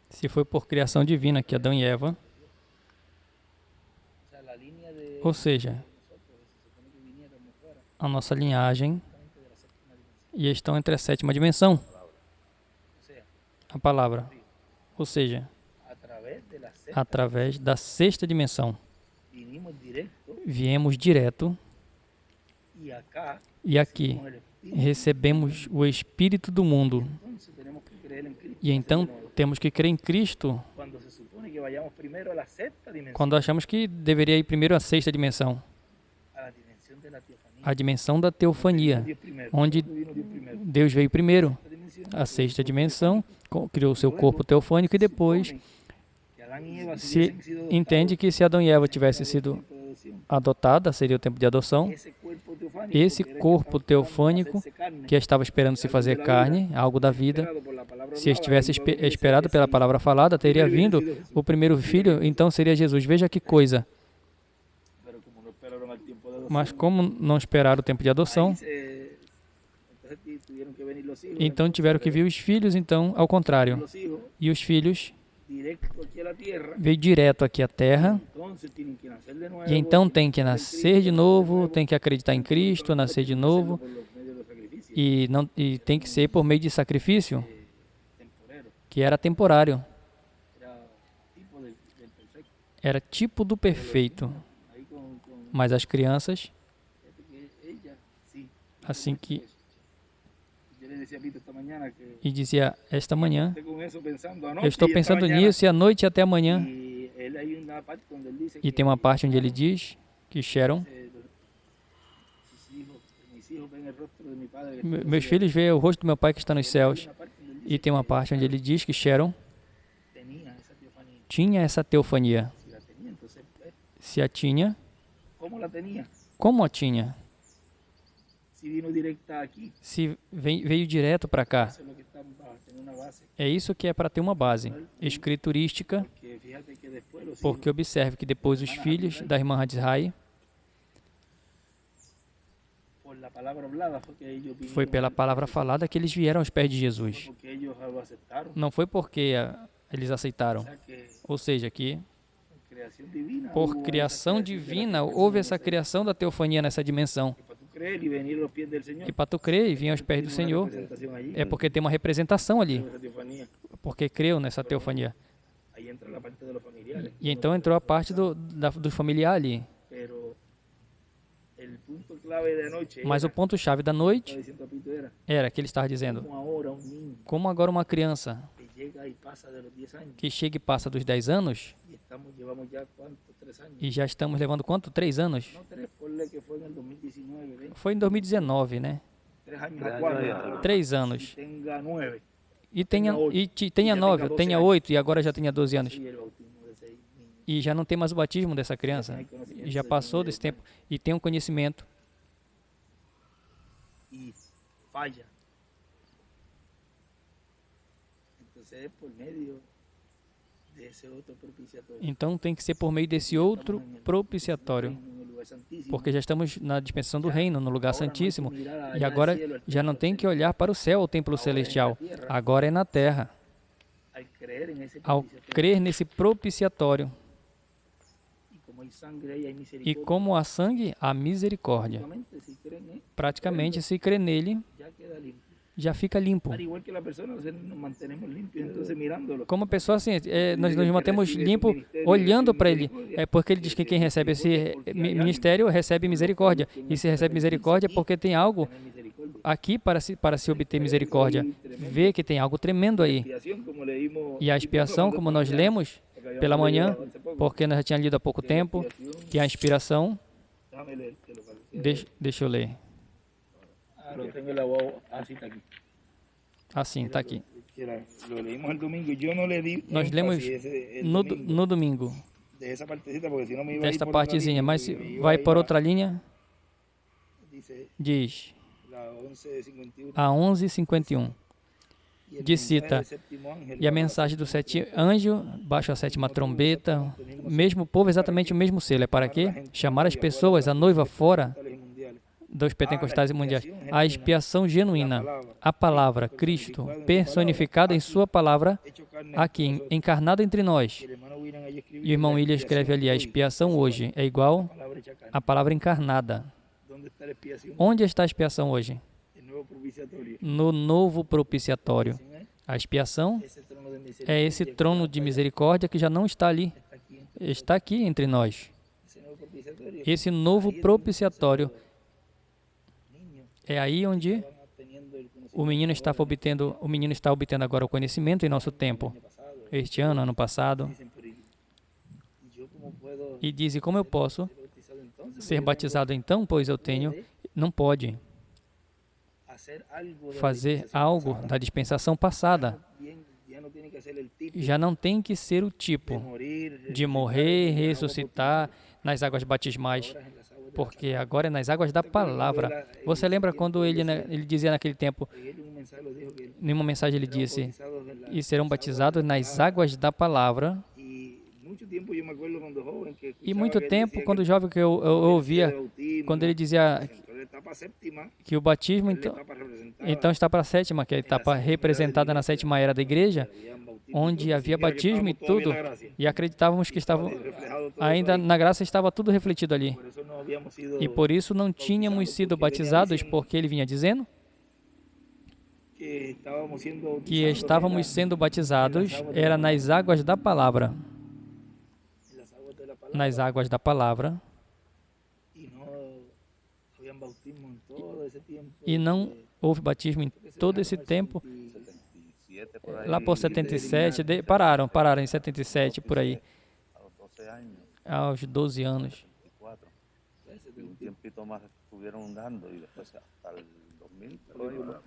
Se foi por criação divina que Adão e Eva, ou seja, a nossa linhagem, e estão entre a sétima dimensão, a palavra, ou seja, através da sexta dimensão, viemos direto e aqui recebemos o Espírito do mundo. E então temos que crer em Cristo quando achamos que deveria ir primeiro à sexta dimensão, a dimensão da teofania, onde Deus veio primeiro. A sexta dimensão criou seu corpo teofânico e depois se entende que se Adão e Eva tivessem sido adotada, seria o tempo de adoção. Esse corpo teofânico que estava esperando se fazer carne, algo da vida, se estivesse esperado pela palavra falada, teria vindo o primeiro filho, então seria Jesus. Veja que coisa. Mas como não esperaram o tempo de adoção, então tiveram que vir os filhos, então, ao contrário. E os filhos veio direto aqui à Terra, e então tem que nascer de novo, tem que acreditar em Cristo, nascer de novo, e tem que ser por meio de sacrifício, que era temporário. Era tipo do perfeito. Mas as crianças, assim que... E dizia, esta manhã, eu estou pensando nisso e à noite até amanhã. E tem uma parte onde ele diz que Sharon, meus filhos veem o rosto do meu pai que está nos céus. E tem uma parte onde ele diz que Sharon tinha essa teofania. Se a tinha, como a tinha? Se veio direto para cá. É isso que é para ter uma base escriturística, porque observe que depois os filhos da irmã Hadisrai, foi pela palavra falada que eles vieram aos pés de Jesus. Não foi porque eles aceitaram. Ou seja, que por criação divina houve essa criação da teofania nessa dimensão. E para tu crer e vir aos pés do Senhor, é porque tem uma representação ali, porque creu nessa teofania. E então entrou a parte do familiar ali. Mas o ponto-chave da noite era que ele estava dizendo, como agora uma criança que chega e passa dos 10 anos, e já estamos levando quanto? 3 anos? Foi em 2019, né? 3 anos. E tenha 9, tenha 8 e agora já tenha 12 anos. E já não tem mais o batismo dessa criança. E já passou desse tempo. E tem um conhecimento. Então tem que ser por meio desse outro propiciatório. Porque já estamos na dispensação do reino, no lugar santíssimo. E agora já não tem que olhar para o céu, o templo celestial. Agora é na terra. Ao crer nesse propiciatório. E como há sangue, há misericórdia. Praticamente, se crer nele, já fica limpo. Como a pessoa, assim, nós nos mantemos limpo olhando para ele. É porque ele diz que quem recebe esse ministério recebe misericórdia. E se recebe misericórdia é porque tem algo aqui para se obter misericórdia. Vê que tem algo tremendo aí. E a expiação, como nós lemos pela manhã, porque nós já tínhamos lido há pouco tempo, que a inspiração... Deixa eu ler. Assim, está aqui. Nós lemos no domingo, desta partezinha, mas vai por outra linha, diz, a 11:51, diz, cita, e a mensagem do sétimo anjo, baixo a sétima trombeta, mesmo povo, exatamente o mesmo selo, é para quê? Chamar as pessoas, a noiva fora dos pentecostais e mundiais. A expiação genuína, a palavra, Cristo, personificado em sua palavra, aqui, encarnado entre nós. E o irmão William escreve ali, a expiação hoje é igual à palavra encarnada. Onde está a expiação hoje? No novo propiciatório. A expiação é esse trono de misericórdia que já não está ali, está aqui entre nós. Esse novo propiciatório é aí onde o menino está obtendo agora o conhecimento em nosso tempo, este ano, ano passado. E diz, e como eu posso ser batizado então, pois eu tenho, não pode fazer algo da dispensação passada. Já não tem que ser o tipo de morrer, ressuscitar nas águas batismais, porque agora é nas águas da palavra. Você lembra quando ele dizia naquele tempo, em uma mensagem ele disse, e serão batizados nas águas da palavra. E muito tempo, quando jovem, que eu ouvia, quando ele dizia que o batismo então está para a sétima, que é a etapa representada na sétima era da igreja, onde havia batismo e tudo, e acreditávamos que estavam, ainda na graça estava tudo refletido ali. E por isso não tínhamos sido batizados, porque ele vinha dizendo que estávamos sendo batizados, era nas águas da palavra. Nas águas da palavra. E não houve batismo em todo esse tempo. Lá por 77, pararam em 77, por aí, aos 12 anos.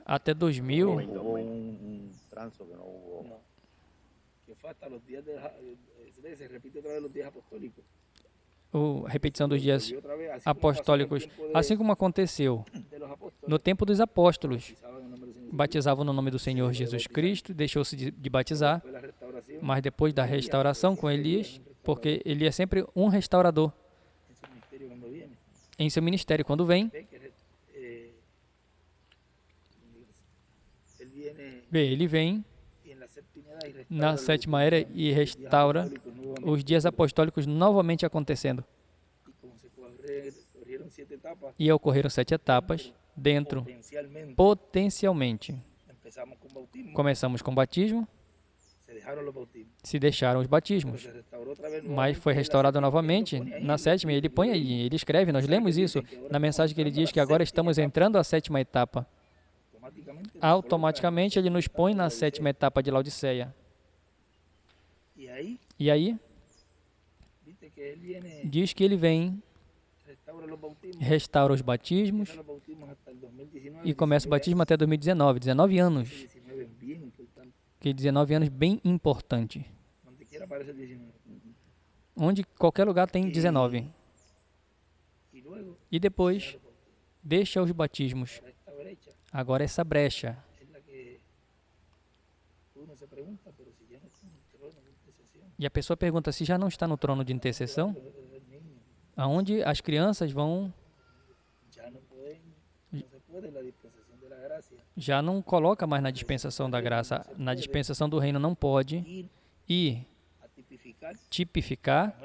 Até 2000, a repetição dos dias apostólicos, assim como aconteceu no tempo dos apóstolos, batizavam no nome do Senhor Jesus Cristo, deixou-se de batizar, mas depois da restauração com Elias, porque ele é sempre um restaurador em seu ministério, quando vem, ele vem na sétima era e restaura os dias apostólicos novamente acontecendo. E ocorreram 7 etapas dentro, potencialmente. Começamos com o batismo, se deixaram os batismos, mas foi restaurado novamente na sétima, e ele põe aí, ele escreve, nós lemos isso na mensagem que ele diz que agora estamos entrando à sétima etapa. Automaticamente ele nos põe na sétima etapa de Laodiceia. E aí, diz que ele vem, restaura os batismos e começa o batismo até 2019, 19 anos. Que 19 anos bem importante. Onde qualquer lugar tem 19. E depois, deixa os batismos. Agora essa brecha. E a pessoa pergunta se já não está no trono de intercessão, aonde as crianças vão, já não coloca mais na dispensação da graça, na dispensação do reino não pode ir tipificar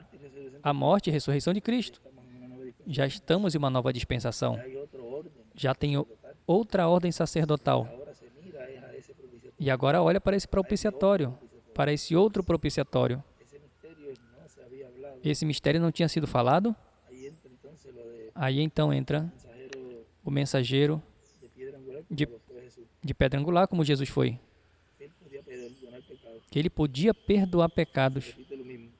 a morte e ressurreição de Cristo. Já estamos em uma nova dispensação. Já tem outra ordem sacerdotal. E agora olha para esse propiciatório, para esse outro propiciatório. Esse mistério não tinha sido falado? Aí então entra o mensageiro de pedra angular, como Jesus foi. Que ele podia perdoar pecados.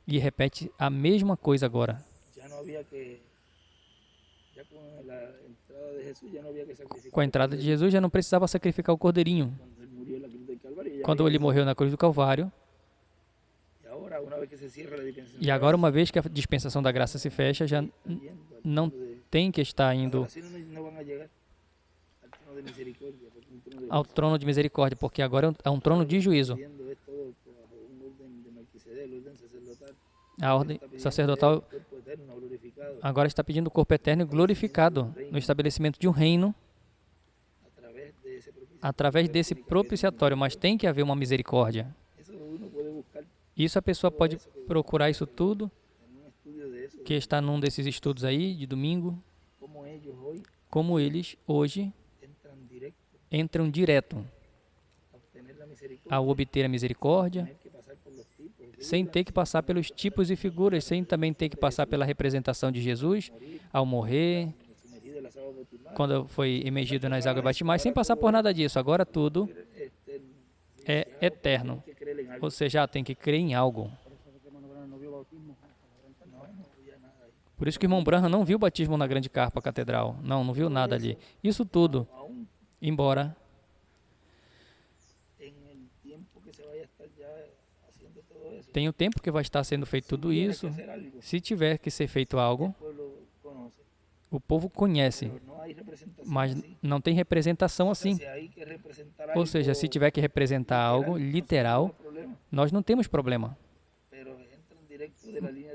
E repete a mesma coisa agora. Com a entrada de Jesus, já não precisava sacrificar o cordeirinho. Quando ele morreu na cruz do Calvário. E agora, uma vez que a dispensação da graça se fecha, já não tem que estar indo ao trono de misericórdia, porque agora é um trono de juízo. A ordem sacerdotal agora está pedindo o corpo eterno e glorificado no estabelecimento de um reino através desse propiciatório, mas tem que haver uma misericórdia. Isso a pessoa pode procurar isso tudo, que está num desses estudos aí, de domingo, como eles hoje entram direto ao obter a misericórdia, sem ter que passar pelos tipos e figuras, sem também ter que passar pela representação de Jesus ao morrer, quando foi imergido nas águas batismais, sem passar por nada disso. Agora tudo é eterno. Ou seja, tem que crer em algo. Por isso que o irmão Branham não viu o batismo na grande carpa catedral. Não viu nada ali. Isso tudo, embora tem o tempo que vai estar sendo feito tudo isso, se tiver que ser feito algo, o povo conhece, mas não tem representação assim. Ou seja, se tiver que representar algo literal, nós não temos problema.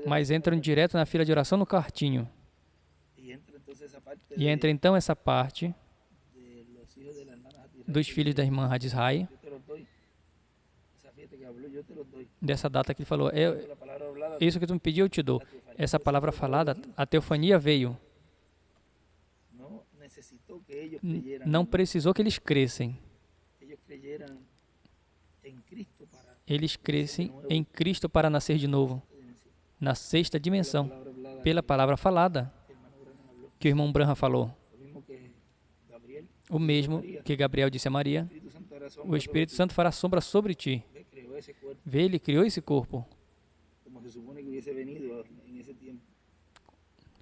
Mas entram direto na fila de oração no quartinho. E entra então essa parte dos filhos da irmã Hadisrai, dessa data que ele falou, isso que tu me pediu eu te dou. Essa palavra falada, a teofania veio. Não precisou que eles crescem. Eles crescem em Cristo para nascer de novo, na sexta dimensão, pela palavra falada, que o irmão Branham falou. O mesmo que Gabriel disse a Maria, o Espírito Santo fará sombra sobre ti. Vê, ele criou esse corpo.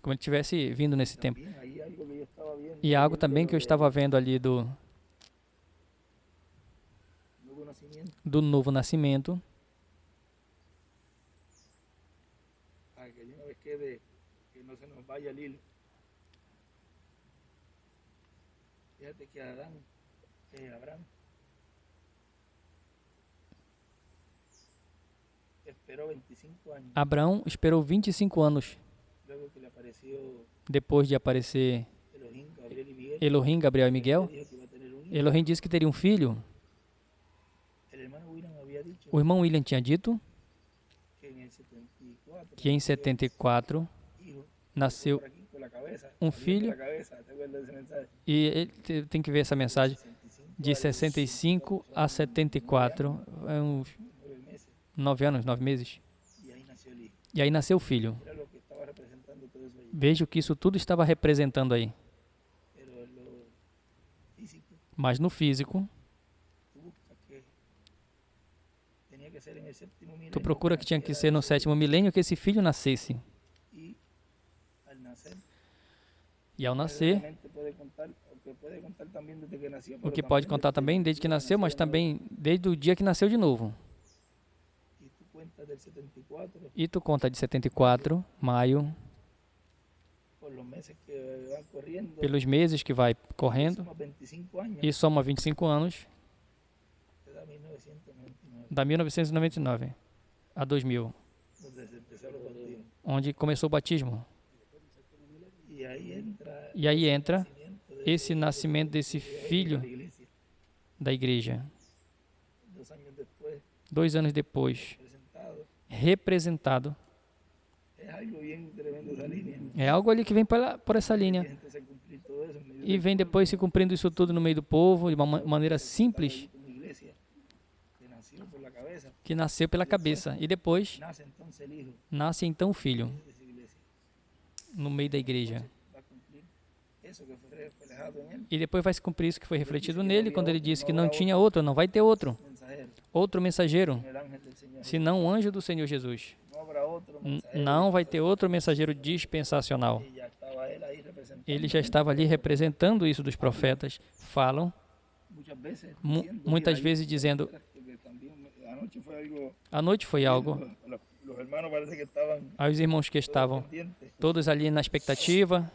Como ele tivesse vindo nesse tempo. E algo também que eu estava vendo ali do novo nascimento. Abraão esperou 25 anos depois de aparecer Elohim, Gabriel e Miguel. Elohim disse que teria um filho. O irmão William tinha dito que em 74 nasceu um filho, e ele tem que ver essa mensagem, de 65 a 74, uns 9 anos, 9 meses. E aí nasceu o filho. Veja o que isso tudo estava representando aí. Mas no físico, tu procura que tinha que ser no 7º milênio que esse filho nascesse. E ao nascer, o que pode contar também desde que nasceu, mas também desde o dia que nasceu de novo. E tu conta de 74, maio, pelos meses que vai correndo, e soma 25 anos, da 1999 a 2000, onde começou o batismo. E aí entra esse nascimento desse filho da igreja. 2 anos depois, representado. É algo ali que vem por essa linha. E vem depois se cumprindo isso tudo no meio do povo, de uma maneira simples, que nasceu pela cabeça. E depois, nasce então o filho, no meio da igreja. E depois vai se cumprir isso que foi refletido nele, quando ele disse que não tinha outro, não vai ter outro mensageiro, senão o anjo do Senhor Jesus. Não vai ter outro mensageiro dispensacional. Ele já estava ali representando isso dos profetas. Falam, muitas vezes dizendo, a noite foi algo. Aí os irmãos que estavam todos ali na expectativa.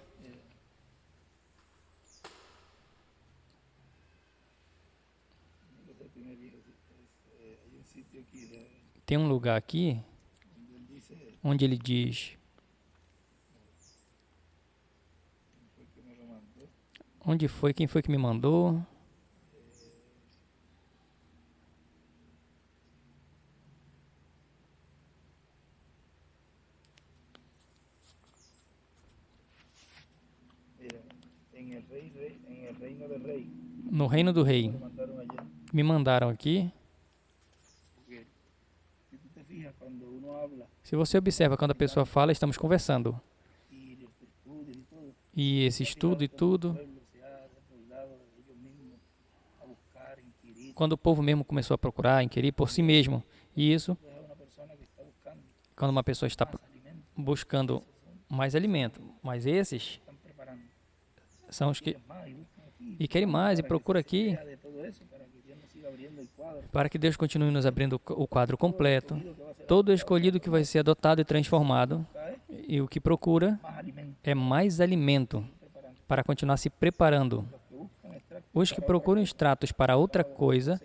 Tem um lugar aqui onde ele diz, onde foi, quem foi que me mandou? No reino do rei. Me mandaram aqui. Se você observa, quando a pessoa fala, estamos conversando. E esse estudo e tudo, quando o povo mesmo começou a procurar, inquirir por si mesmo, e isso, quando uma pessoa está buscando mais alimento, mas esses são os que e querem mais e procura aqui para que Deus continue nos abrindo o quadro completo. Todo escolhido que vai ser adotado e transformado, e o que procura é mais alimento para continuar se preparando. Os que procuram extratos para outra coisa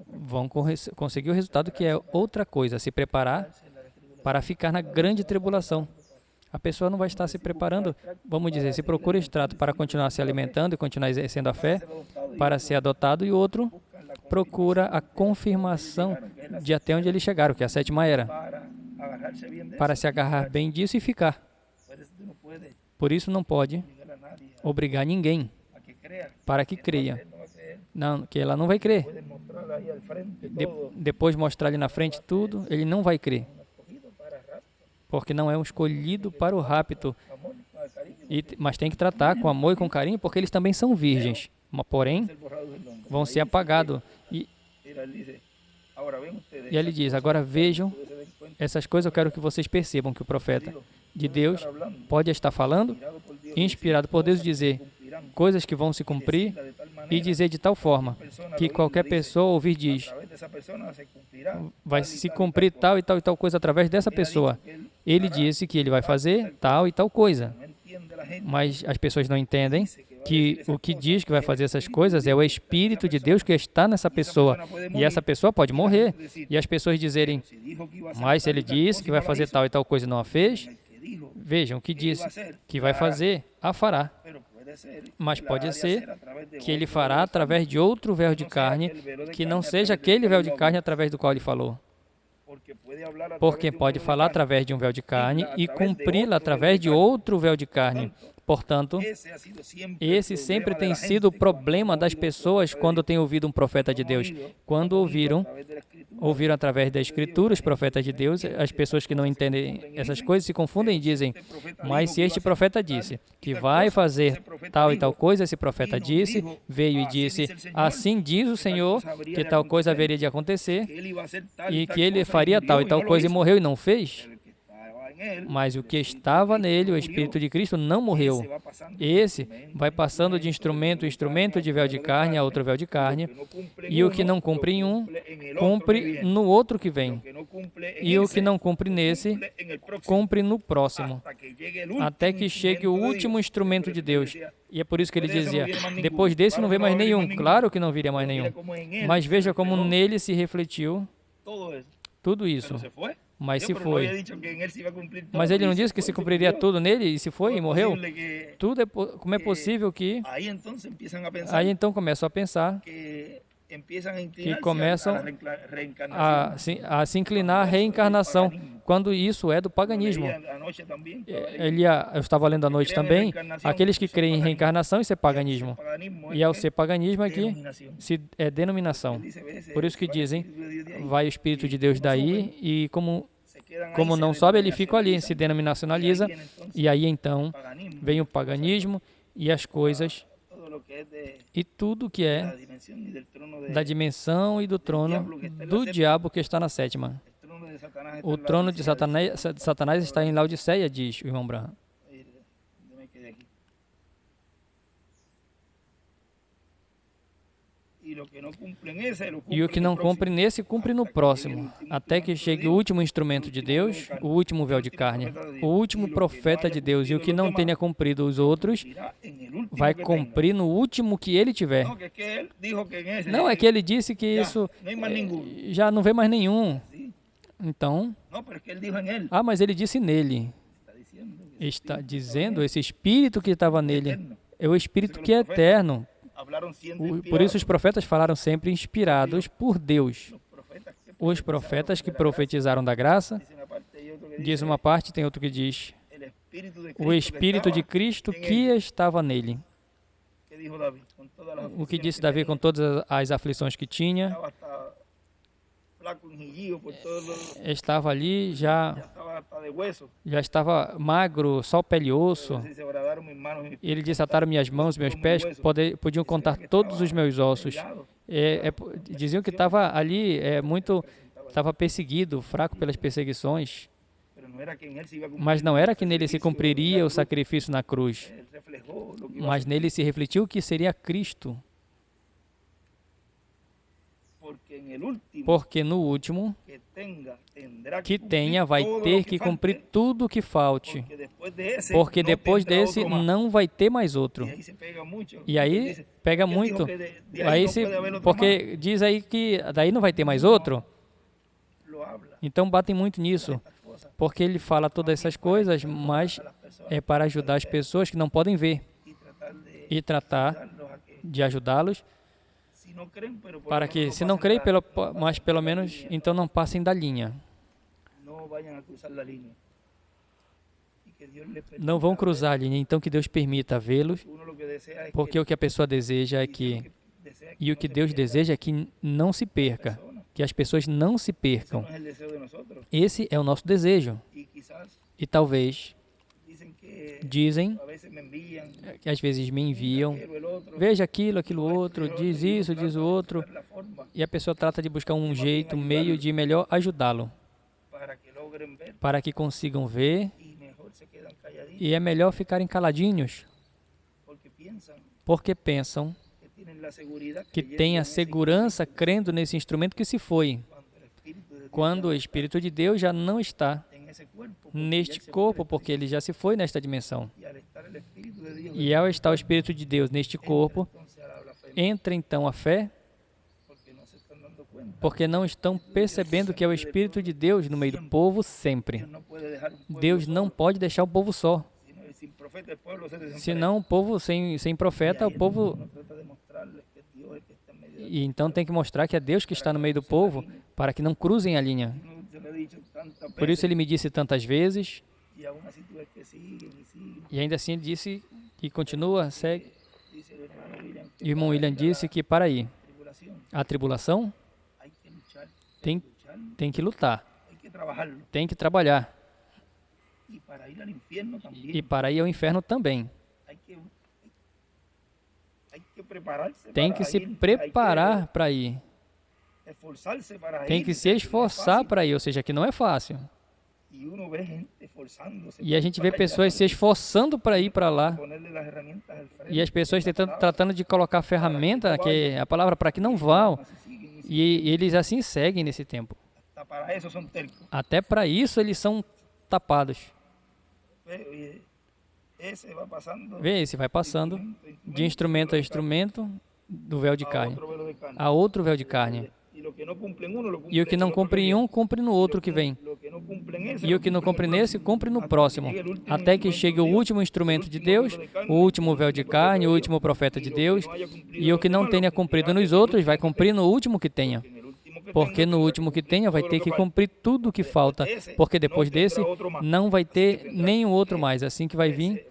vão conseguir o resultado que é outra coisa, se preparar para ficar na grande tribulação. A pessoa não vai estar se preparando, vamos dizer, se procura extrato para continuar se alimentando e continuar exercendo a fé, para ser adotado, e outro procura a confirmação de até onde eles chegaram, que é a sétima era, para se agarrar bem disso e ficar. Por isso não pode obrigar ninguém para que creia. Não, que ela não vai crer. Depois mostrar ali na frente tudo, ele não vai crer. Porque não é um escolhido para o rapto. Mas tem que tratar com amor e com carinho, porque eles também são virgens. Porém, vão ser apagados. E ele diz, agora vejam, essas coisas eu quero que vocês percebam que o profeta de Deus pode estar falando, inspirado por Deus, dizer coisas que vão se cumprir e dizer de tal forma que qualquer pessoa ouvir diz, vai se cumprir tal e tal coisa através dessa pessoa. Ele disse que ele vai fazer tal e tal coisa, mas as pessoas não entendem que o que diz que vai fazer essas coisas é o Espírito de Deus que está nessa pessoa, e essa pessoa pode morrer, e as pessoas dizerem, mas se ele disse que vai fazer tal e tal coisa e não a fez, vejam, o que disse que vai fazer, a fará. Mas pode ser que ele fará através de outro véu de carne, que não seja aquele véu de carne através do qual ele falou. Porque pode falar através de um véu de carne e cumpri-la através de outro véu de carne. Portanto, esse sempre tem sido o problema das pessoas quando têm ouvido um profeta de Deus. Quando ouviram através da Escritura os profetas de Deus, as pessoas que não entendem essas coisas se confundem e dizem, mas se este profeta disse que vai fazer tal e tal coisa, esse profeta disse, veio e disse, assim diz o Senhor que tal coisa haveria de acontecer e que ele faria tal e tal coisa e morreu e não fez. Mas o que estava nele, o Espírito de Cristo, não morreu. Esse vai passando de instrumento em instrumento de véu de carne a outro véu de carne, e o que não cumpre em um, cumpre no outro que vem. E o que não cumpre nesse, cumpre no próximo, até que chegue o último instrumento de Deus. E é por isso que ele dizia, depois desse não vê mais nenhum. Claro que não viria mais nenhum. Mas veja como nele se refletiu tudo isso. Mas se foi. Mas ele não disse que se cumpriria tudo nele, e se foi e morreu? Tudo como é possível que... Aí então começam a pensar que começam a se inclinar à reencarnação, quando isso é do paganismo. Eu estava lendo à noite também, aqueles que creem em reencarnação, isso é paganismo. E ao ser paganismo aqui, é denominação. Por isso que dizem, vai o Espírito de Deus daí, e como não sobe, ele fica ali, se denominacionaliza, e aí então vem o paganismo e as coisas, e tudo que é da dimensão e do trono do diabo que está na sétima. O trono de Satanás está em Laodiceia, diz o irmão Branham. E o que não cumpre nesse, cumpre no próximo, até que chegue o último instrumento de Deus, o último véu de carne, o último profeta de Deus. E o que não tenha cumprido os outros, vai cumprir no último que ele tiver. Não, é que ele disse que isso já não vê mais nenhum. Então, mas ele disse nele. Está dizendo, esse espírito que estava nele é o espírito que é eterno. Por isso os profetas falaram sempre inspirados por Deus. Os profetas que profetizaram da graça, diz uma parte, tem outro que diz, o Espírito de Cristo que estava nele. O que disse Davi com todas as aflições que tinha, estava ali, já estava magro, só pele e osso. Ele disse, ataram minhas mãos, meus pés, podiam contar todos os meus ossos. Diziam que estava ali, estava perseguido, fraco pelas perseguições. Mas não era que nele se cumpriria o sacrifício na cruz, mas nele se refletiu que seria Cristo. Porque no último, que tenha, vai ter que cumprir tudo o que falte. Porque depois desse, não vai ter mais outro. E aí, pega muito. Porque diz aí que daí não vai ter mais outro. Então, batem muito nisso. Porque ele fala todas essas coisas, mas é para ajudar as pessoas que não podem ver. E tratar de ajudá-los para que, se não creem, mas pelo menos, então não passem da linha. Não vão cruzar a linha, então que Deus permita vê-los, porque o que a pessoa deseja é que, e o que Deus deseja é que não se perca, que as pessoas não se percam. Esse é o nosso desejo. E talvez, dizem, que às vezes me enviam, veja aquilo outro, diz isso, diz o outro, e a pessoa trata de buscar um jeito, um meio de melhor ajudá-lo, para que consigam ver, e é melhor ficarem caladinhos, porque pensam que têm a segurança crendo nesse instrumento que se foi, quando o Espírito de Deus já não está neste corpo, porque ele já se foi nesta dimensão. E ao estar o Espírito de Deus neste corpo, entra então a fé, porque não estão percebendo que é o Espírito de Deus no meio do povo sempre. Deus não pode deixar o povo só. Senão o povo sem profeta, o povo... E então tem que mostrar que é Deus que está no meio do povo, para que não cruzem a linha. Por isso ele me disse tantas vezes, e ainda assim ele disse, e continua, segue. E o irmão William disse que para ir à tribulação, tem que lutar, tem que trabalhar. E para ir ao inferno também. Tem que se preparar para ir. Tem que se esforçar para ir, ou seja, que não é fácil. E a gente vê pessoas se esforçando para ir para lá. E as pessoas tratando de colocar a ferramenta, que é a palavra, para que não vão. E eles assim seguem nesse tempo. Até para isso eles são tapados. Vê, esse vai passando de instrumento a instrumento do véu de carne a outro véu de carne. E o que não cumpre em um, cumpre no outro que vem. E o que não cumpre nesse, cumpre no próximo. Até que chegue o último instrumento de Deus, o último véu de carne, o último profeta de Deus. E o que não tenha cumprido nos outros, vai cumprir no último que tenha. Porque no último que tenha, vai ter que cumprir tudo o que falta. Porque depois desse, não vai ter nenhum outro mais. Assim que vai vir,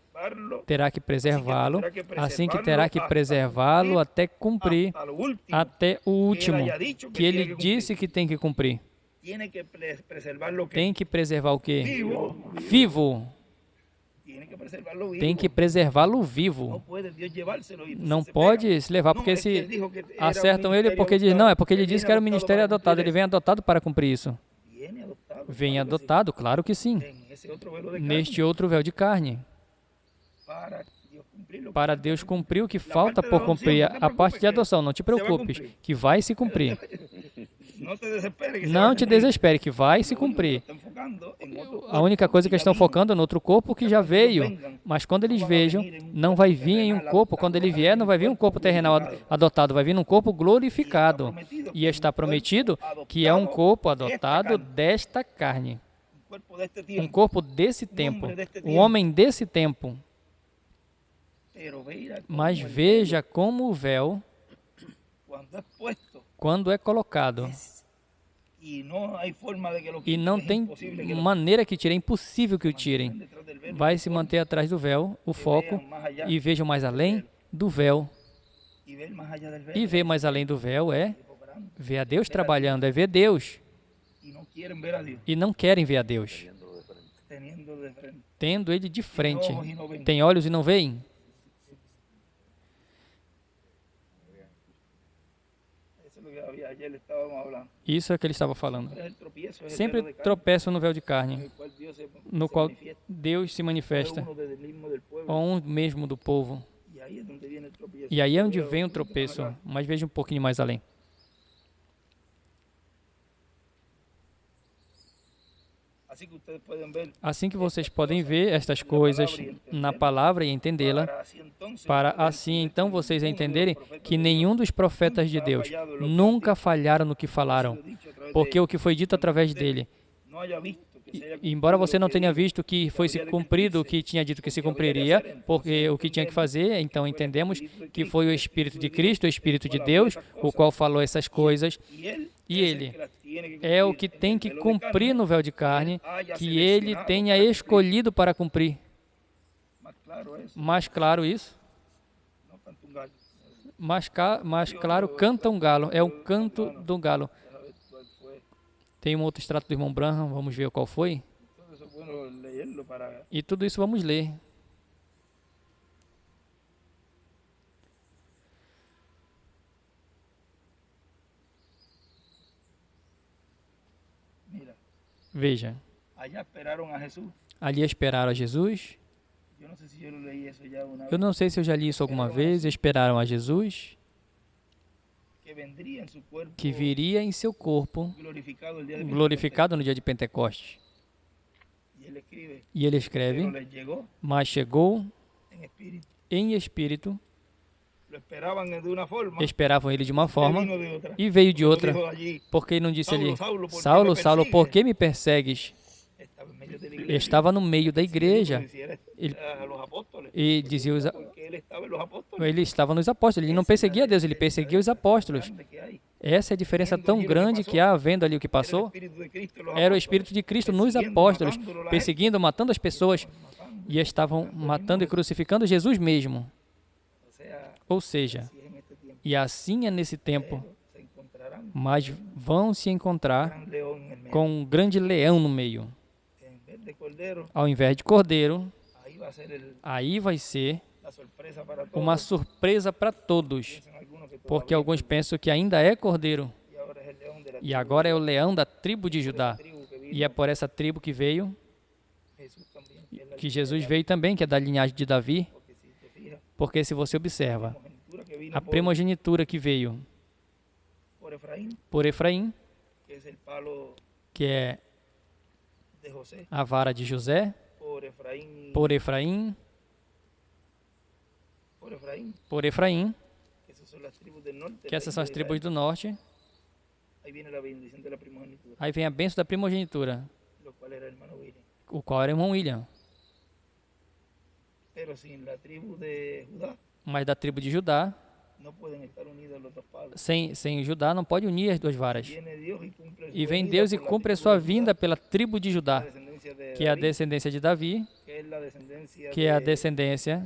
terá que preservá-lo, assim que terá que preservá-lo até cumprir, até o último, que ele disse que tem que cumprir. Tem que preservar o quê? Vivo. Tem que preservá-lo vivo. Não pode se levar, porque se acertam ele, porque diz, não, é porque ele disse que era o ministério adotado, ele vem adotado para cumprir isso. Vem adotado, claro que sim, neste outro véu de carne. Para Deus cumprir o que falta por cumprir, a parte de adoção, não te preocupes, que vai se cumprir. Não te desespere, que vai se cumprir. A única coisa que eles estão focando é no outro corpo que já veio. Mas quando eles vejam, não vai vir em um corpo. Quando ele vier, não vai vir um corpo terrenal adotado, vai vir num corpo glorificado. E está prometido que é um corpo adotado desta carne. Um corpo desse tempo. Um homem desse tempo. Mas veja como o véu, quando é colocado, e não tem maneira que tirem, é impossível que o tirem, vai se manter atrás do véu, o foco, e vejam mais além do véu. E ver mais além do véu é ver a Deus trabalhando, é ver Deus. E não querem ver a Deus, tendo Ele de frente. Tem olhos e não veem? Isso é que ele estava falando. Sempre tropeçam no véu de carne, no qual Deus se manifesta, ou um mesmo do povo. E aí é onde vem o tropeço, mas veja um pouquinho mais além. Assim que vocês podem ver estas coisas na palavra e entendê-la, para assim então vocês entenderem que nenhum dos profetas de Deus nunca falharam no que falaram, porque o que foi dito através dele, embora você não tenha visto que foi se cumprido o que tinha dito que se cumpriria, porque o que tinha que fazer, então entendemos que foi o Espírito de Cristo, o Espírito de Deus, o qual falou essas coisas, e ele é o que tem que cumprir no véu de carne, que ele tenha escolhido para cumprir. Mais claro isso? Mais claro, canta um galo, é o canto do galo. Tem um outro extrato do irmão Branham, vamos ver qual foi. E tudo isso vamos ler. Veja. Ali esperaram a Jesus. Eu não sei se eu já li isso alguma vez. Esperaram a Jesus, que viria em seu corpo, glorificado no dia de Pentecostes. E ele escreve, mas chegou em espírito, esperavam ele de uma forma e veio de outra, porque ele não disse ali, Saulo, Saulo, por que me persegues? Estava no meio da igreja. Ele dizia, ele estava nos apóstolos, ele não perseguia Deus, ele perseguia os apóstolos. Essa é a diferença tão grande que há, vendo ali o que passou. Era o Espírito de Cristo nos apóstolos, perseguindo, matando as pessoas, e estavam matando e crucificando Jesus mesmo. Ou seja, e assim é nesse tempo, mas vão se encontrar com um grande leão no meio. Ao invés de cordeiro, aí vai ser uma surpresa para todos, porque alguns pensam que ainda é cordeiro, e agora é o leão da tribo de Judá, e é por essa tribo que veio, que Jesus veio também, que é da linhagem de Davi, porque se você observa, a primogenitura que veio por Efraim, que é a vara de José, por Efraim, que essas são as tribos do norte, aí vem a bênção da primogenitura, o qual era o irmão William. Mas da tribo de Judá, sem Judá não pode unir as duas varas. E vem Deus e cumpre a sua vinda pela tribo de Judá, que é a descendência de Davi, que é a descendência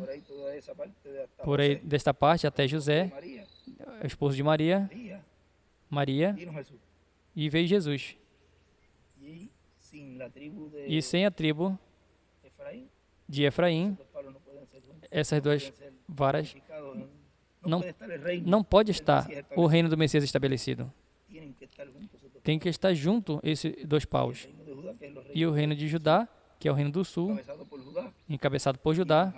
por aí desta parte até José, esposo de Maria, e veio Jesus. E sem a tribo de Efraim, essas duas varas, não pode estar o reino do Messias estabelecido. Tem que estar junto esses dois paus. E o reino de Judá, que é o reino do sul, encabeçado por Judá,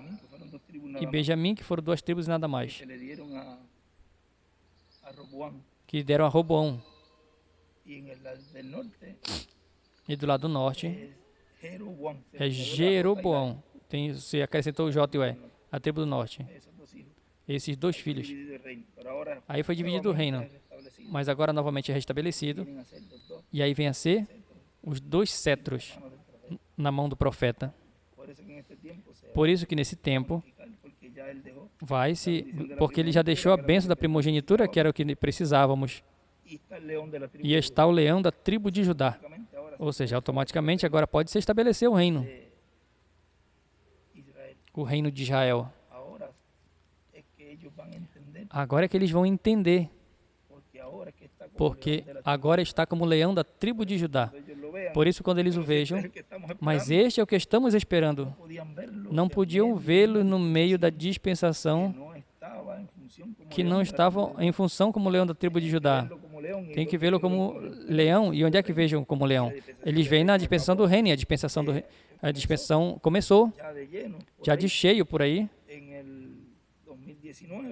e Benjamim, que foram duas tribos e nada mais, que deram a Roboão. E do lado do norte É Jeroboão. Você acrescentou o J e o E. A tribo do norte. Esses 2 filhos. Aí foi dividido o reino. Mas agora novamente é restabelecido. E aí vem a ser os 2 cetros na mão do profeta. Por isso que nesse tempo porque ele já deixou a bênção da primogenitura, que era o que precisávamos. E está o leão da tribo de Judá. Ou seja, automaticamente agora pode se estabelecer o reino de Israel. Agora é que eles vão entender, porque agora está como leão da tribo de Judá. Por isso, quando eles o vejam, mas este é o que estamos esperando. Não podiam vê-lo no meio da dispensação, que não estavam em função como leão da tribo de Judá. Tem que vê-lo como leão. E onde é que vejam como leão? Eles veem na dispensação do reino, e a dispensação começou, já de cheio por aí,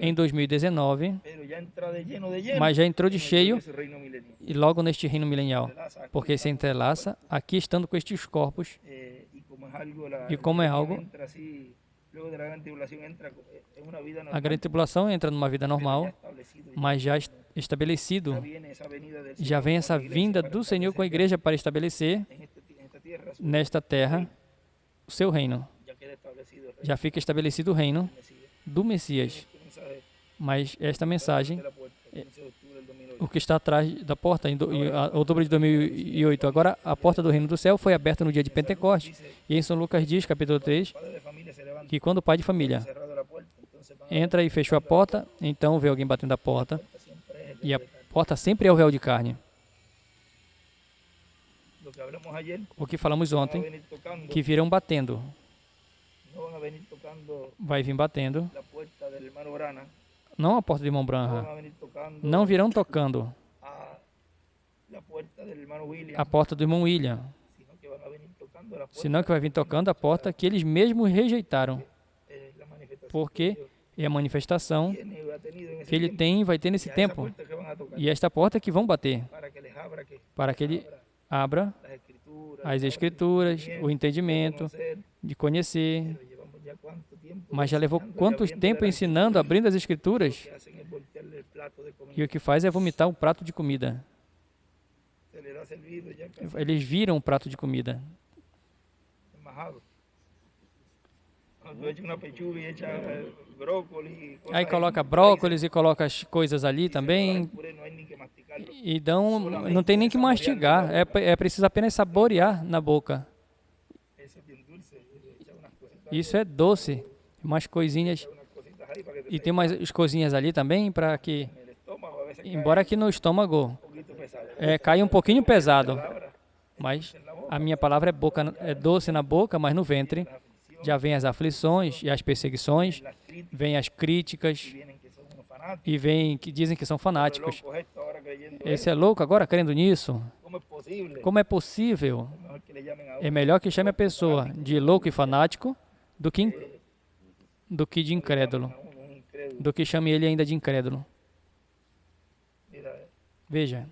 em 2019, mas já entrou de cheio e logo neste reino milenial, porque se entrelaça aqui estando com estes corpos, e como é algo, a grande tribulação entra numa vida normal, mas já estabelecido, já vem essa vinda do Senhor com a igreja para estabelecer nesta terra o seu reino. Já fica estabelecido o reino do Messias. Mas esta mensagem, o que está atrás da porta, em outubro de 2008, agora a porta do reino do céu foi aberta no dia de Pentecostes. E em São Lucas diz, capítulo 3, que quando o pai de família entra e fechou a porta, então vê alguém batendo a porta, e a porta sempre é o véu de carne. O que falamos ontem, que virão batendo. Vai vir batendo. Não a porta do irmão Branham. Não virão tocando a porta do irmão William. Senão que vai vir tocando a porta que eles mesmos rejeitaram. Porque é a manifestação que ele vai ter nesse tempo. E esta porta que vão bater. Para que ele abra as Escrituras, o entendimento, de conhecer. Mas já levou quanto tempo ensinando, abrindo as Escrituras? E o que faz é vomitar um prato de comida. Eles viram um prato de comida. Aí coloca brócolis e coloca as coisas ali também. E não tem nem que mastigar. É preciso apenas saborear na boca. Isso é doce. Umas coisinhas. E tem umas coisinhas ali também para que, embora aqui no estômago caia um pouquinho pesado, mas a minha palavra é doce na boca, mas no ventre já vem as aflições e as perseguições, vem as críticas e vem que dizem que são fanáticos. Esse é louco agora crendo nisso? Como é possível? É melhor que chame a pessoa de louco e fanático do que de incrédulo, do que chame ele ainda de incrédulo. Veja,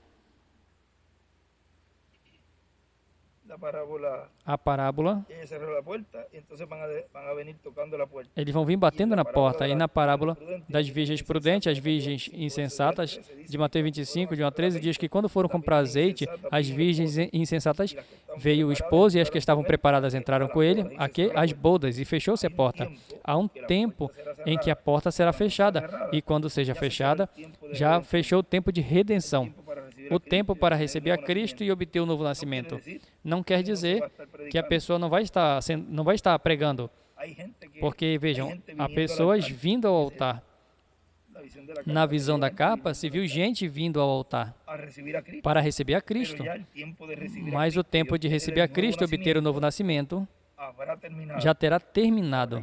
a parábola, eles vão vir batendo na porta. E na parábola das virgens prudentes, as virgens insensatas, de Mateus 25, de 1 a 13, diz que quando foram comprar azeite, as virgens insensatas, veio o esposo e as que estavam preparadas entraram com ele, aqui as bodas, e fechou-se a porta. Há um tempo em que a porta será fechada, e quando seja fechada, já fechou o tempo de redenção. O tempo para receber a Cristo e obter o novo nascimento. Não quer dizer que a pessoa não vai estar pregando. Porque, vejam, há pessoas vindo ao altar. Na visão da capa, se viu gente vindo ao altar para receber a Cristo. Mas o tempo de receber a Cristo e obter o novo nascimento já terá terminado.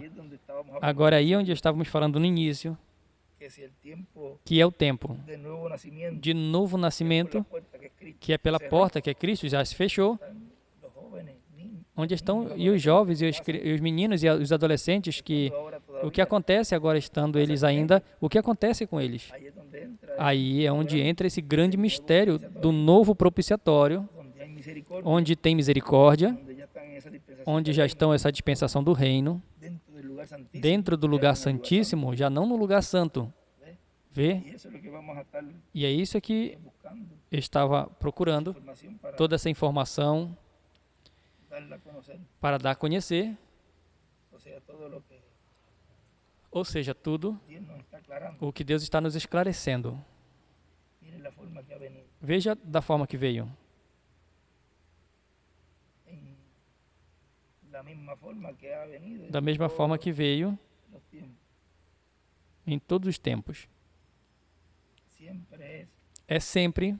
Agora, aí onde estávamos falando no início, que é o tempo de novo nascimento, que é pela porta, que é Cristo, já se fechou. Onde estão e os jovens, e os meninos, e os adolescentes, o que acontece agora estando eles ainda, o que acontece com eles? Aí é onde entra esse grande mistério do novo propiciatório, onde tem misericórdia, onde já estão essa dispensação do reino, dentro do lugar santíssimo, já não no lugar santo. Vê? E é isso que eu estava procurando, toda essa informação para dar a conhecer. Ou seja, tudo o que Deus está nos esclarecendo. Veja da forma que veio. Da mesma forma que veio em todos os tempos. É sempre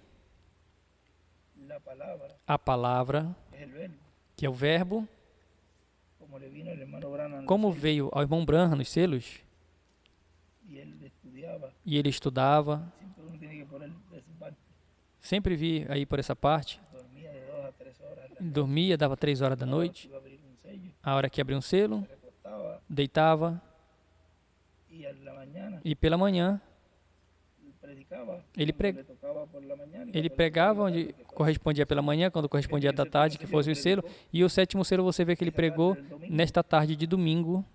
a palavra, que é o verbo, como veio ao irmão Branham nos selos, e ele estudava, sempre vi aí por essa parte, dormia, dava 3 horas da noite, a hora que abria um selo, deitava, e pela manhã, ele pregava onde correspondia pela manhã, quando correspondia da tarde, que fosse o selo, e o 7º selo você vê que ele pregou nesta tarde de domingo,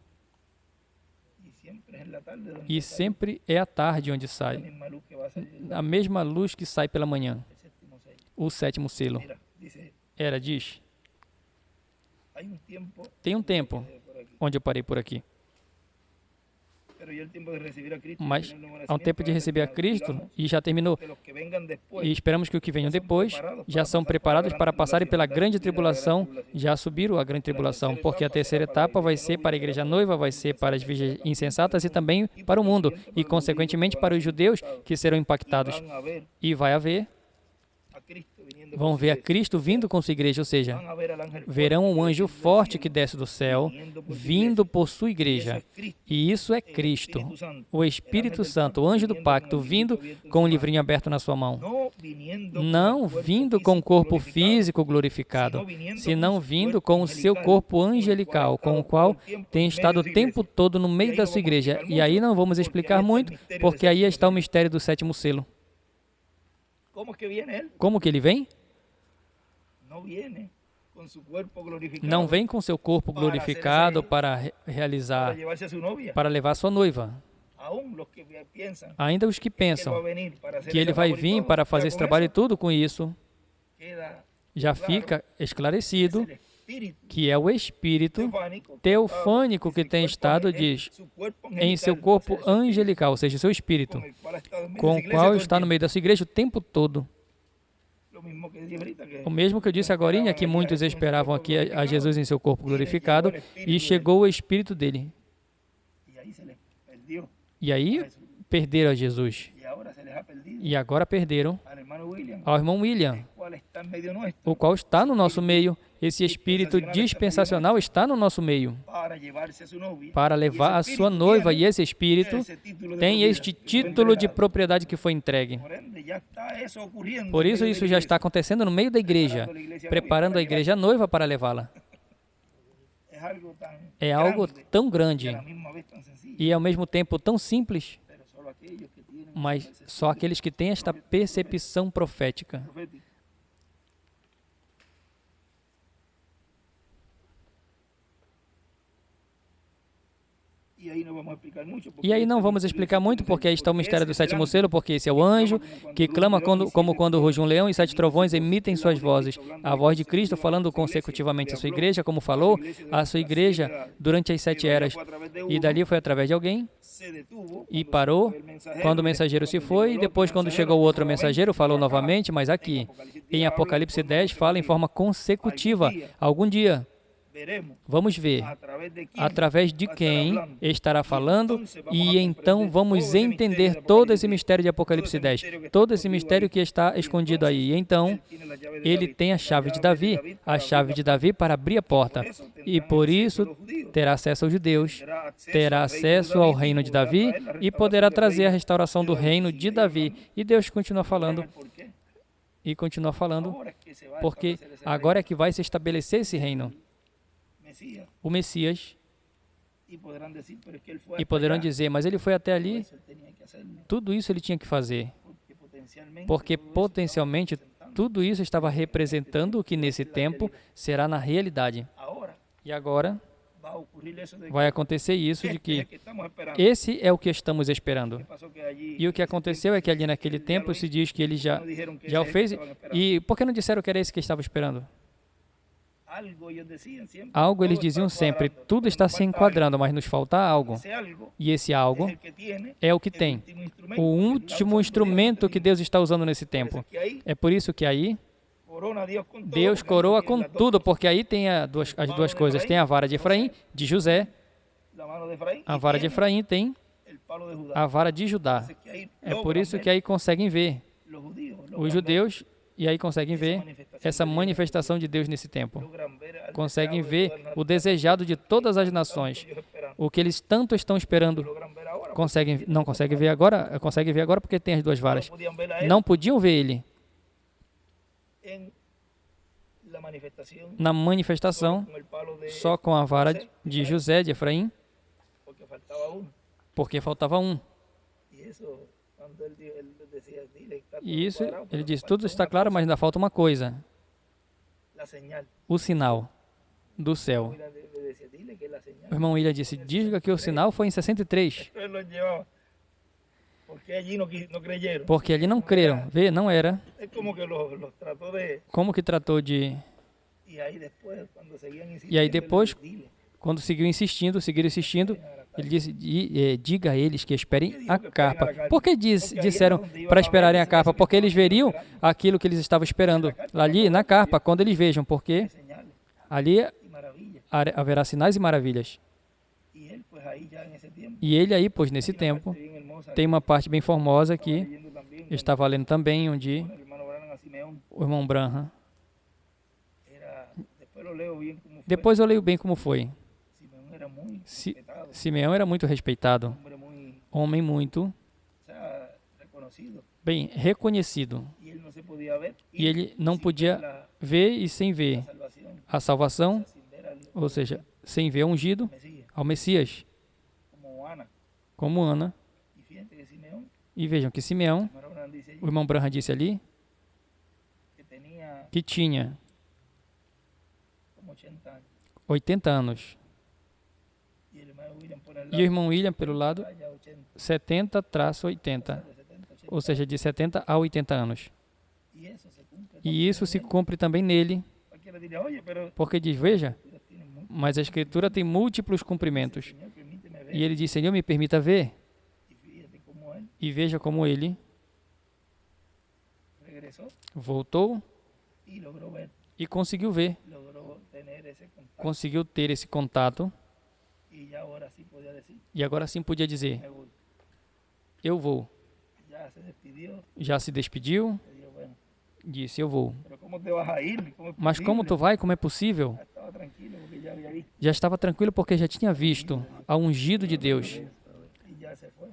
e sempre é a tarde onde sai, a mesma luz que sai pela manhã, o 7º selo. Diz, tem um tempo onde eu parei por aqui. Mas há um tempo de receber a Cristo e já terminou. E esperamos que o que venham depois já são preparados para passarem pela grande tribulação, já subiram a grande tribulação, porque a terceira etapa vai ser para a igreja noiva, vai ser para as virgens insensatas e também para o mundo, e consequentemente para os judeus que serão impactados. E vai haver, vão ver a Cristo vindo com sua igreja, ou seja, verão um anjo forte que desce do céu, vindo por sua igreja. E isso é Cristo, o Espírito Santo, o anjo do pacto, vindo com um livrinho aberto na sua mão. Não vindo com o corpo físico glorificado, senão vindo com o seu corpo angelical, com o qual tem estado o tempo todo no meio da sua igreja. E aí não vamos explicar muito, porque aí está o mistério do 7º selo. Como que ele vem? Não vem com seu corpo glorificado para realizar, para levar sua noiva. Ainda os que pensam que ele vai vir para fazer esse trabalho e tudo com isso, já fica esclarecido que é o Espírito teofânico que tem estado, diz, em seu corpo angelical, ou seja, seu Espírito, com o qual está no meio da sua igreja o tempo todo. O mesmo que eu disse agora, que muitos esperavam aqui a Jesus em seu corpo glorificado, e chegou o Espírito dele. E aí perderam a Jesus. E agora perderam ao irmão William, o qual está no nosso meio. Esse Espírito dispensacional está no nosso meio para levar a sua noiva, e esse Espírito tem este título de propriedade que foi entregue. Por isso, isso já está acontecendo no meio da igreja, preparando a igreja noiva para levá-la. É algo tão grande e, ao mesmo tempo, tão simples, mas só aqueles que têm esta percepção profética. E aí não vamos explicar muito, porque aí está o mistério do 7º selo, porque esse é o anjo que clama como quando ruge um leão e 7 trovões emitem suas vozes. A voz de Cristo falando consecutivamente à sua igreja, como falou, à sua igreja durante as 7 eras. E dali foi através de alguém e parou quando o mensageiro se foi, e depois quando chegou o outro mensageiro falou novamente, mas aqui, em Apocalipse 10, fala em forma consecutiva, algum dia. Vamos ver através de quem estará falando, e então vamos entender todo esse mistério de Apocalipse 10, todo esse mistério que está escondido aí. E então, ele tem a chave de Davi para abrir a porta, e por isso terá acesso aos judeus, terá acesso ao reino de Davi e poderá trazer a restauração do reino de Davi. E Deus continua falando, porque agora é que vai se estabelecer esse reino. O Messias, e poderão dizer, mas ele foi até ali, tudo isso ele tinha que fazer, porque potencialmente tudo isso estava representando o que nesse tempo será na realidade. E agora vai acontecer isso de que esse é o que estamos esperando. E o que aconteceu é que ali naquele tempo se diz que ele já o fez. E por que não disseram que era esse que estava esperando? Algo eles diziam sempre, tudo está se enquadrando, mas nos falta algo. E esse algo é o que tem. O último instrumento que Deus está usando nesse tempo. É por isso que aí Deus coroa com tudo, porque aí tem as duas coisas. Tem a vara de Efraim, de José. A vara de Efraim tem a vara de Judá. É por isso que aí conseguem ver os judeus, e aí conseguem ver essa manifestação de Deus nesse tempo. Conseguem ver o desejado de todas as nações, o que eles tanto estão esperando. Não conseguem ver agora? Conseguem ver agora porque tem as duas varas. Não podiam ver ele na manifestação só com a vara de José, de Efraim, porque faltava um. E isso, ele diz, tudo está claro, mas ainda falta uma coisa. O sinal do céu. O irmão William disse, diga que o sinal foi em 63. Porque ali não creram. Vê, não era. Como que tratou de... E aí depois, quando seguiram insistindo, ele disse, diga a eles que esperem a carpa. Por que disseram para esperarem a carpa? Porque eles veriam aquilo que eles estavam esperando. Ali, na carpa, quando eles vejam, porque ali haverá sinais e maravilhas. E ele aí, pois, nesse tempo, tem uma parte bem formosa aqui. Eu estava lendo também, onde o irmão Branham. Depois eu leio bem como foi. Simeão era muito respeitado, homem muito bem reconhecido. E ele não podia ver e sem ver a salvação, ou seja, sem ver o ungido ao Messias, como Ana. E vejam que Simeão, o irmão Branham disse ali, que tinha 80 anos. E o irmão William, pelo lado, 70-80, ou seja, de 70 a 80 anos. E isso se cumpre também nele, porque diz, veja, mas a Escritura tem múltiplos cumprimentos. E ele diz, Senhor, me permita ver. E veja como ele voltou e conseguiu ver. Conseguiu ter esse contato. E agora sim podia dizer, eu vou. Já se despediu, disse, eu vou. Mas como tu vai? Como é possível? Já estava tranquilo porque já tinha visto a ungido de Deus.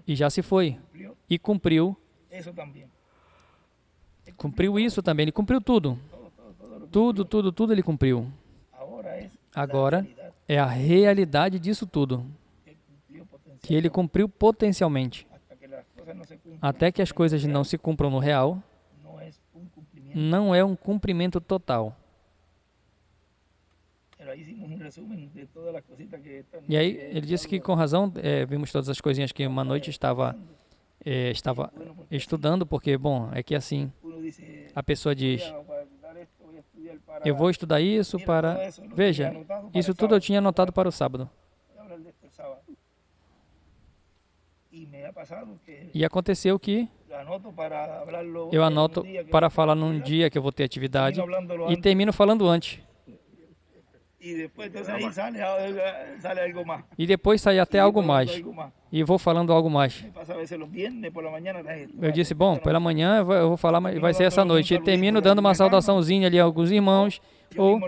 E já se foi. E cumpriu. Cumpriu isso também. Ele cumpriu tudo. Tudo ele cumpriu. Agora é a realidade disso tudo. Que ele cumpriu potencialmente. Até que as coisas não se cumpram no real, não é um cumprimento total. E aí ele disse que com razão, vimos todas as coisinhas que uma noite estava estudando, porque, bom, é que assim, a pessoa diz, eu vou estudar isso para... Veja, isso tudo eu tinha anotado para o sábado. E aconteceu que eu anoto para falar num dia que eu vou ter atividade e termino falando antes. E depois sai até algo mais. E vou falando algo mais. Eu disse, bom, pela manhã eu vou falar, mas vai ser essa noite. E termino dando uma saudaçãozinha ali a alguns irmãos. Ou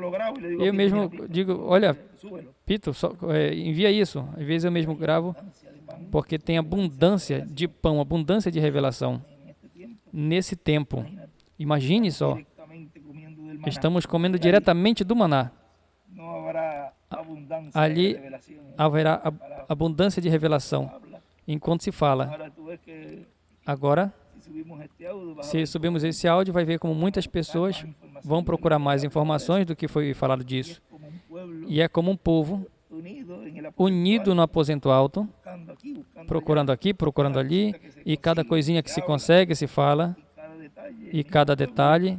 eu mesmo digo, olha, Pito, envia isso. Às vezes eu mesmo gravo, porque tem abundância de pão, abundância de revelação. Nesse tempo, imagine só, estamos comendo diretamente do maná. Ali haverá abundância de revelação enquanto se fala. Agora, se subimos esse áudio, vai ver como muitas pessoas vão procurar mais informações do que foi falado disso. E é como um povo unido no aposento alto, procurando aqui, procurando ali, e cada coisinha que se consegue, se fala, e cada detalhe.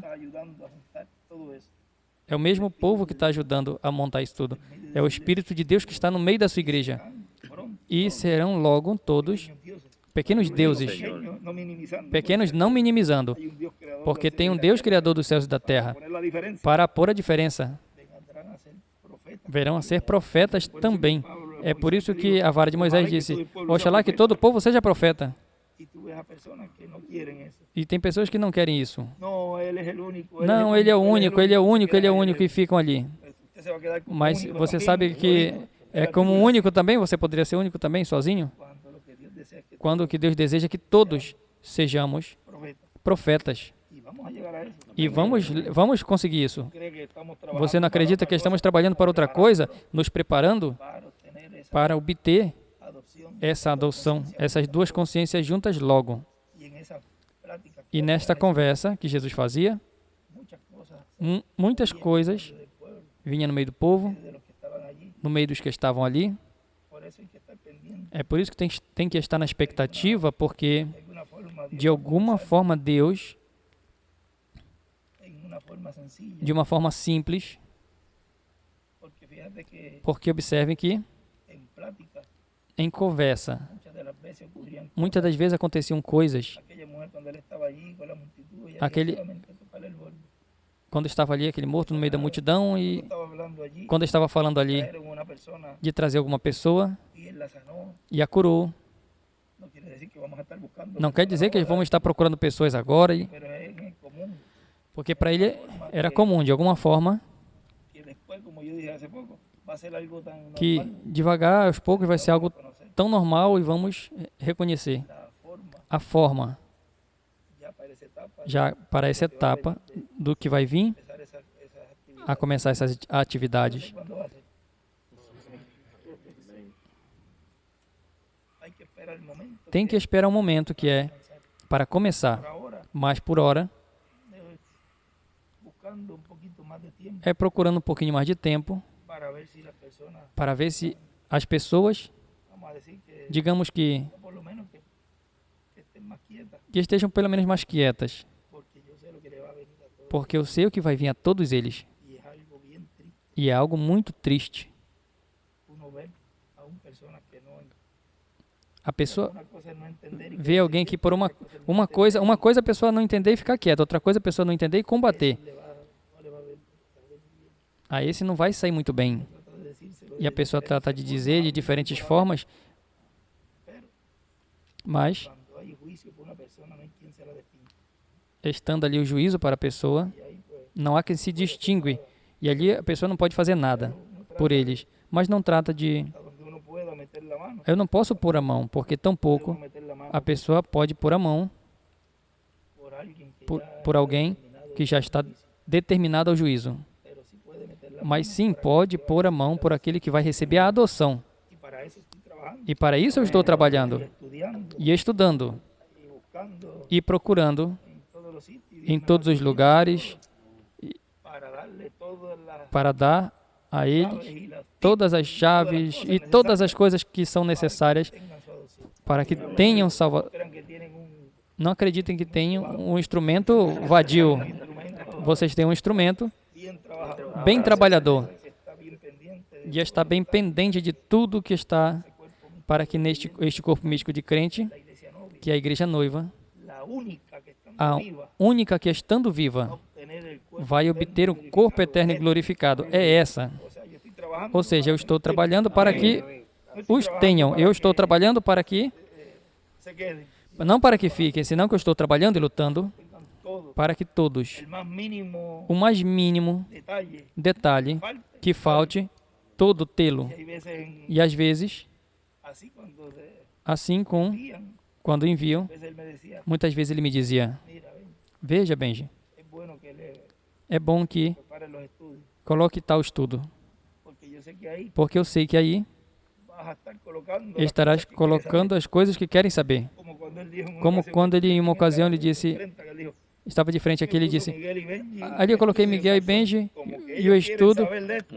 É o mesmo povo que está ajudando a montar isso tudo. É o Espírito de Deus que está no meio da sua igreja. E serão logo todos pequenos deuses, pequenos não minimizando, porque tem um Deus criador dos céus e da terra, para pôr a diferença. Verão a ser profetas também. É por isso que a vara de Moisés disse, oxalá que todo o povo seja profeta. E tem pessoas que não querem isso. Não, ele é o único, ele é o único, ele é o único, e ficam ali. Mas você sabe que é como um único também, você poderia ser único também, sozinho? Quando o que Deus deseja é que todos sejamos profetas. E vamos conseguir isso. Você não acredita que estamos trabalhando para outra coisa, nos preparando para obter essa adoção, essas duas consciências juntas logo? E nesta conversa que Jesus fazia, muitas coisas vinham no meio do povo, no meio dos que estavam ali. É por isso que tem que estar na expectativa, porque de alguma forma Deus, de uma forma simples, porque observem que em conversa, muitas das vezes aconteciam coisas, quando estava ali aquele morto no meio da multidão, e quando estava falando ali de trazer alguma pessoa e a curou. Não quer dizer que vamos estar procurando pessoas agora, porque para ele era comum, de alguma forma, que devagar, aos poucos, vai ser algo tão normal e vamos reconhecer a forma, já para essa etapa do que vai vir, a começar essas atividades. Tem que esperar um momento que é para começar, mas por hora é procurando um pouquinho mais de tempo para ver se as pessoas, digamos que estejam pelo menos mais quietas, porque eu sei o que vai vir a todos eles. E é algo muito triste. A pessoa vê alguém que por uma coisa a pessoa não entender e ficar quieta, outra coisa a pessoa não entender e combater. A esse não vai sair muito bem. E a pessoa trata de dizer de diferentes formas, mas estando ali o juízo para a pessoa, não há quem se distingue. E ali a pessoa não pode fazer nada por eles. Mas não trata de... Eu não posso pôr a mão, porque tampouco a pessoa pode pôr a mão por alguém que já está determinado ao juízo. Mas sim, pode pôr a mão por aquele que vai receber a adoção. E para isso eu estou trabalhando, e estudando, e procurando em todos os lugares, para dar a eles todas as chaves e todas as coisas que são necessárias para que tenham salvação. Não acreditem que tenham um instrumento vadio. Vocês têm um instrumento bem trabalhador e está bem pendente de tudo que está para que este corpo místico de crente, que é a igreja noiva, a única que estando viva vai obter o corpo eterno e glorificado. É essa. Ou seja, eu estou trabalhando para que os tenham. Eu estou trabalhando para que... Não para que fiquem, senão que eu estou trabalhando e lutando para que todos, o mais mínimo detalhe que falte, todo tê-lo. E às vezes, assim quando enviam, muitas vezes ele me dizia, veja, Benji, é bom que coloque tal estudo, porque eu sei que aí estarás colocando as coisas que querem saber. Como quando ele, em uma ocasião, ele disse, estava de frente aqui, ele disse, ali eu coloquei Miguel e Benji, E o estudo,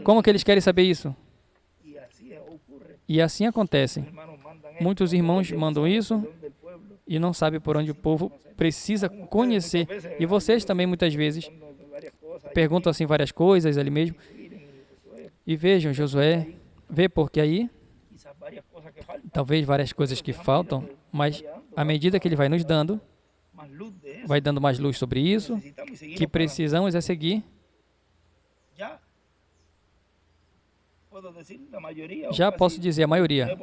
como que eles querem saber isso? E assim acontece. Muitos irmãos mandam isso e não sabem por onde o povo precisa conhecer. E vocês também, muitas vezes, perguntam assim várias coisas ali mesmo. E vejam, Josué, vê porque aí, talvez várias coisas que faltam, mas à medida que ele vai nos dando, vai dando mais luz sobre isso, que precisamos é seguir. Já posso dizer, a maioria,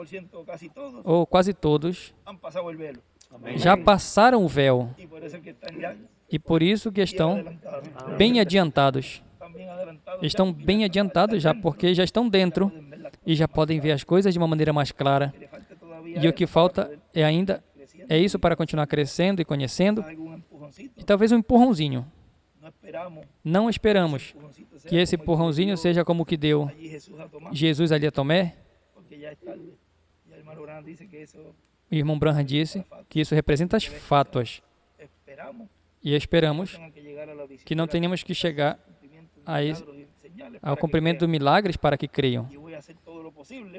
ou quase todos, já passaram o véu. E por isso que estão bem adiantados. Estão bem adiantados já, porque já estão dentro e já podem ver as coisas de uma maneira mais clara. E o que falta é ainda isso para continuar crescendo e conhecendo. E talvez um empurrãozinho. Não esperamos que esse empurrãozinho seja como o que deu Jesus ali a Tomé. O irmão Branham disse que isso representa as fátuas. E esperamos que não tenhamos que chegar ao cumprimento dos milagres para que creiam.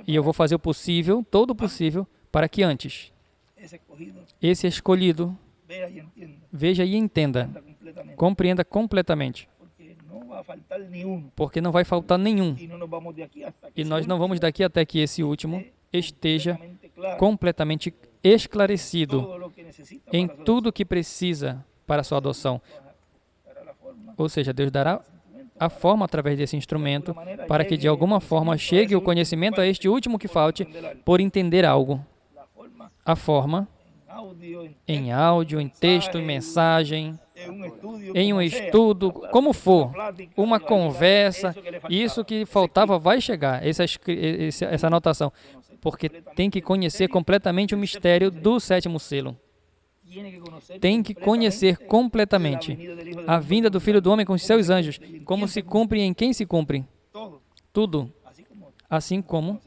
E eu vou fazer o possível, todo o possível, para que antes esse escolhido veja e entenda, compreenda completamente. Porque não vai faltar nenhum. E nós não vamos daqui até que esse último esteja completamente esclarecido em tudo que precisa para a sua adoção. Ou seja, Deus dará a forma através desse instrumento para que de alguma forma chegue o conhecimento a este último que falte por entender algo. A forma em áudio, em texto, em mensagem, em um estudo, como for, uma conversa, isso que faltava vai chegar, essa anotação, porque tem que conhecer completamente o mistério do sétimo selo. Tem que conhecer completamente a vinda do Filho do Homem com os seus anjos, como se cumpre e em quem se cumpre. Tudo. Assim como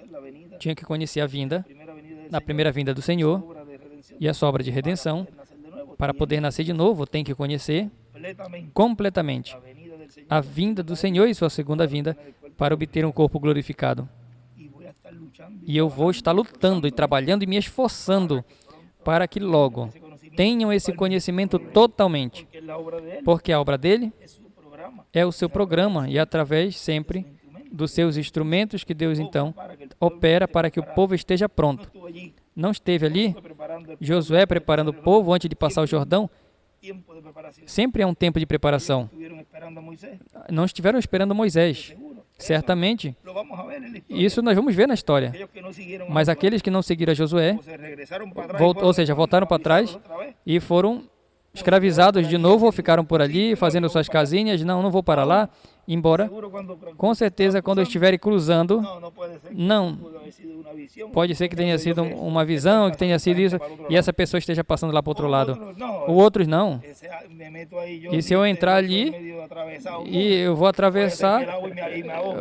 tinha que conhecer a vinda, a primeira vinda do Senhor e a sua obra de redenção. Para poder nascer de novo, tem que conhecer completamente a vinda do Senhor e sua segunda vinda para obter um corpo glorificado. E eu vou estar lutando e trabalhando e me esforçando para que logo tenham esse conhecimento totalmente, porque a obra dele é o seu programa e através sempre dos seus instrumentos que Deus então opera para que o povo esteja pronto. Não esteve ali Josué preparando o povo antes de passar o Jordão? Sempre é um tempo de preparação. Não estiveram esperando Moisés. Certamente, isso nós vamos ver na história. Mas aqueles que não seguiram a Josué, ou seja, voltaram para trás e foram escravizados de novo ou ficaram por ali fazendo suas casinhas. Não vou para lá. Embora, com certeza, quando estiverem cruzando, não. Pode ser que tenha sido uma visão, que tenha sido isso, e essa pessoa esteja passando lá para o outro lado. O outros não. E se eu entrar ali, e eu vou atravessar,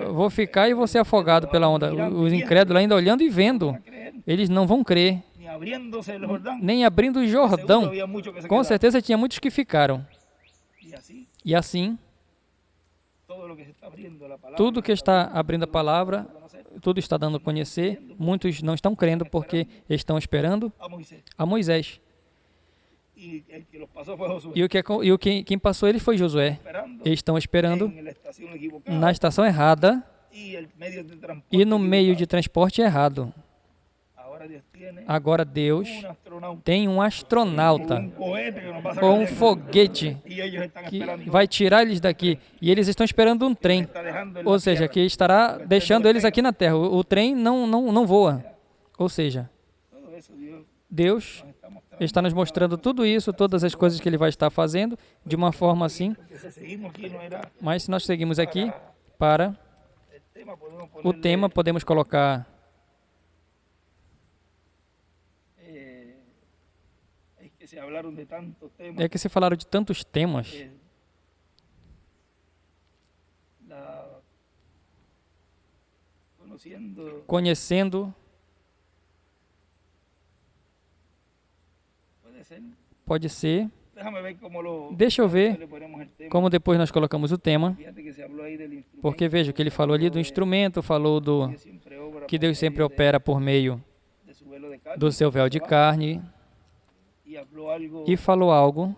eu vou ficar e vou ser afogado pela onda. Os incrédulos ainda olhando e vendo. Eles não vão crer. Nem abrindo o Jordão. Com certeza tinha muitos que ficaram. E assim, tudo que está abrindo a palavra, tudo está dando a conhecer. Muitos não estão crendo porque estão esperando a Moisés. E quem passou ele foi Josué. Eles estão esperando na estação errada e no meio de transporte errado. Agora Deus tem um astronauta ou um foguete que vai tirar eles daqui e eles estão esperando um trem, ou seja, que estará deixando eles aqui na Terra. O trem não voa, ou seja, Deus está nos mostrando tudo isso, todas as coisas que Ele vai estar fazendo de uma forma assim. Mas se nós seguimos aqui para o tema, podemos colocar é que se falaram de tantos temas. Conhecendo. Pode ser. Deixa eu ver como depois nós colocamos o tema, porque veja que ele falou ali do instrumento, falou do que Deus sempre opera por meio do seu véu de carne e falou algo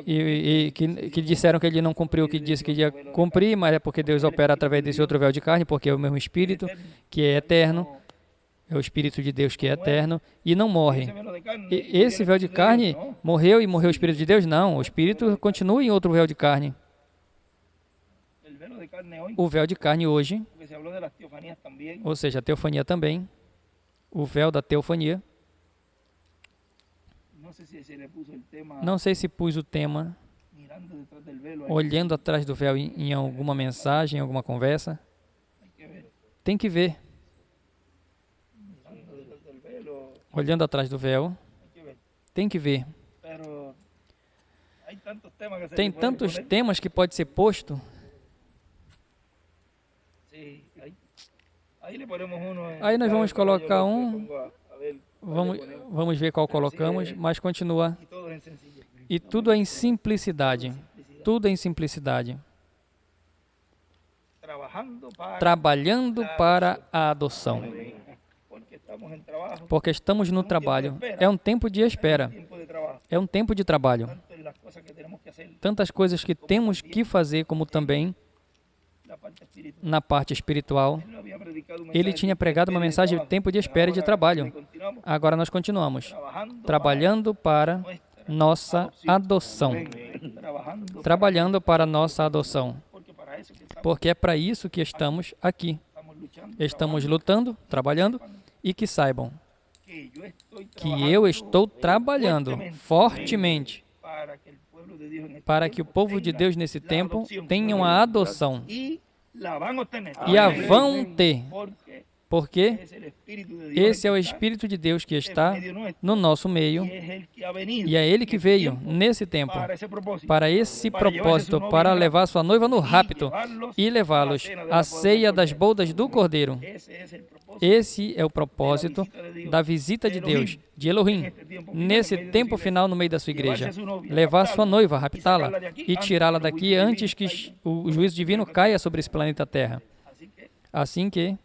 e que disseram que ele não cumpriu o que disse que ia cumprir, mas é porque Deus opera através desse outro véu de carne, porque é o mesmo Espírito que é eterno, é o Espírito de Deus que é eterno e não morre. E esse véu de carne morreu e morreu o Espírito de Deus? Não, o Espírito continua em outro véu de carne. O véu de carne hoje, ou seja, a teofania também, o véu da teofania. Não sei se pus o tema olhando atrás do véu em alguma mensagem, em alguma conversa. Tem que ver. Olhando atrás do véu, tem que ver. Tem tantos temas que pode ser posto. Aí nós vamos colocar um, vamos ver qual colocamos, mas continua. E tudo é em simplicidade. Tudo é em simplicidade. Trabalhando para a adoção. Porque estamos no trabalho. É um tempo de espera. É um tempo de trabalho. Tantas coisas que temos que fazer, como também na parte espiritual. Ele tinha pregado uma mensagem de tempo de espera e de trabalho. Agora nós continuamos. Trabalhando para nossa adoção. Trabalhando para nossa adoção. Porque é para isso que estamos aqui. Estamos lutando, trabalhando, e que saibam que eu estou trabalhando fortemente para que o povo de Deus nesse tempo tenha uma adoção. E a vão ter, porque esse é o Espírito de Deus que está no nosso meio e é Ele que veio nesse tempo para esse propósito, para levar sua noiva no rapto e levá-los à ceia das bodas do Cordeiro. Esse é o propósito da visita de Deus, de Elohim, nesse tempo final no meio da sua igreja. Levar sua noiva, raptá-la e tirá-la daqui antes que o juízo divino caia sobre esse planeta Terra. Assim que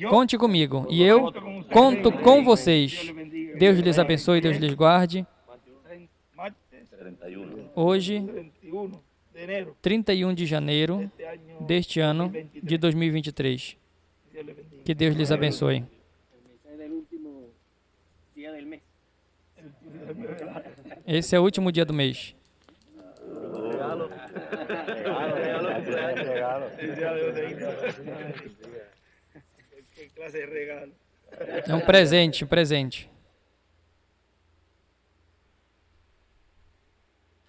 conte comigo e eu conto com vocês. Deus lhes abençoe, Deus lhes guarde. Hoje, 31 de janeiro deste ano de 2023. Que Deus lhes abençoe. Esse é o último dia do mês. É um presente, um presente.